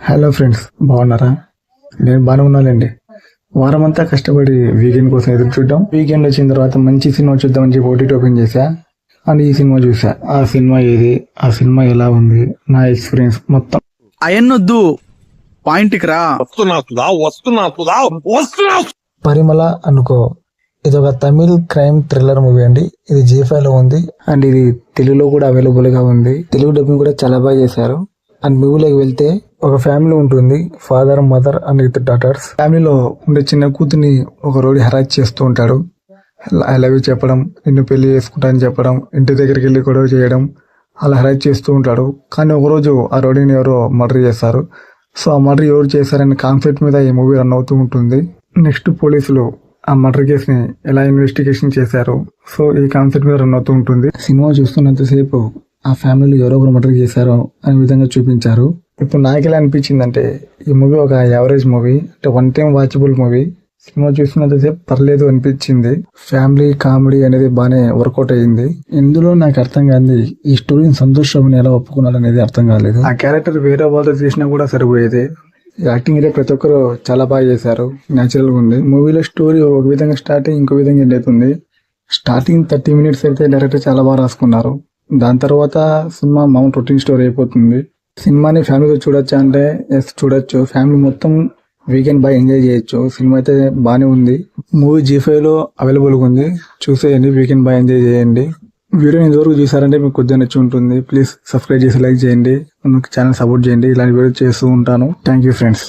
Hello friends, బాగున్నారా? నేను బాగానే ఉన్నానండి. వారం అంతా కష్టపడి వీకెండ్ కోసం ఎదురు చూద్దాం. వీకెండ్ వచ్చిన తర్వాత మంచి సినిమా చూద్దామని చెప్పి ఓటీటీ ఓపెన్ చేశా అండ్ ఈ సినిమా చూసా. ఆ సినిమా ఏది, ఆ సినిమా ఎలా ఉంది, నా ఎక్స్పీరియన్స్ మొత్తం. అయన్నొద్దు, పాయింట్కి రా. పరిమళ అనుకో. ఇది ఒక తమిళ్ క్రైమ్ థ్రిల్లర్ మూవీ అండి. ఇది G5 లో ఉంది అండ్ ఇది తెలుగులో కూడా అవైలబుల్ గా ఉంది. తెలుగు డబ్బింగ్ కూడా చాలా బాగా చేశారు. అండ్ మూవీలోకి వెళ్తే ఒక ఫ్యామిలీ ఉంటుంది, ఫాదర్, మదర్ అండ్ ఇద్దరు డాటర్స్. ఫ్యామిలీలో ఉండే చిన్న కూతుర్ని ఒక రోడ్ హెరాస్ చేస్తూ ఉంటాడు. ఐ లవ్ యూ చెప్పడం, నిన్ను పెళ్లి చేసుకుంటా అని చెప్పడం, ఇంటి దగ్గరికి వెళ్ళి గొడవ చేయడం, అలా హెరాస్ చేస్తూ ఉంటాడు. కానీ ఒకరోజు ఆ రోడ్ని ఎవరో మర్డర్ చేస్తారు. సో ఆ మర్డర్ ఎవరు చేశారనే కాన్సెప్ట్ మీద ఈ మూవీ రన్ అవుతూ ఉంటుంది. నెక్స్ట్ పోలీసులు ఆ మర్డర్ కేసుని ఎలా ఇన్వెస్టిగేషన్ చేశారు, సో ఈ కాన్సెప్ట్ మీద రన్ అవుతూ ఉంటుంది. సినిమా చూస్తున్నంతసేపు ఆ ఫ్యామిలీలో ఎవరో ఒకరు మర్డర్ చేశారో అనే విధంగా చూపించారు. ఇప్పుడు నాకు ఎలా అనిపించిందంటే ఈ మూవీ ఒక యావరేజ్ మూవీ, అంటే వన్ టైం వాచబుల్ మూవీ. సినిమా చూస్తున్నంతసేపు పర్లేదు అనిపించింది. ఫ్యామిలీ కామెడీ అనేది బాగానే వర్కౌట్ అయ్యింది. ఇందులో నాకు అర్థం కాదు ఈ స్టోరీని సంతోష్ రావుని ఎలా ఒప్పుకున్నాడు అనేది అర్థం కాలేదు. ఆ క్యారెక్టర్ వేరే వాళ్ళతో చేసినా కూడా సరిపోయేది. యాక్టింగ్ అయితే ప్రతి ఒక్కరు చాలా బాగా చేశారు, న్యాచురల్ గా ఉంది. మూవీలో స్టోరీ ఒక విధంగా స్టార్ట్ అయ్యి ఇంకో విధంగా ఎండ్ అవుతుంది. స్టార్టింగ్ 30 minutes అయితే డైరెక్టర్ చాలా బాగా రాసుకున్నారు. దాని తర్వాత సినిమా మామూలు రొటీన్ స్టోరీ అయిపోతుంది. సినిమాని ఫ్యామిలీతో చూడొచ్చా అంటే ఎస్ చూడొచ్చు. ఫ్యామిలీ మొత్తం వీకెండ్ బాగా ఎంజాయ్ చేయొచ్చు. సినిమా అయితే బాగానే ఉంది. మూవీ G5 లో అవైలబుల్ గా ఉంది, చూసేయండి. వీకెండ్ బాగా ఎంజాయ్ చేయండి. వీడియోని ఇంతవరకు చూసారంటే మీకు కొద్దిగా నచ్చి ఉంటుంది. ప్లీజ్ సబ్స్క్రైబ్ చేసి లైక్ చేయండి, ఛానల్ సపోర్ట్ చేయండి. ఇలాంటి వీడియో చేస్తూ ఉంటాను. Thank you friends.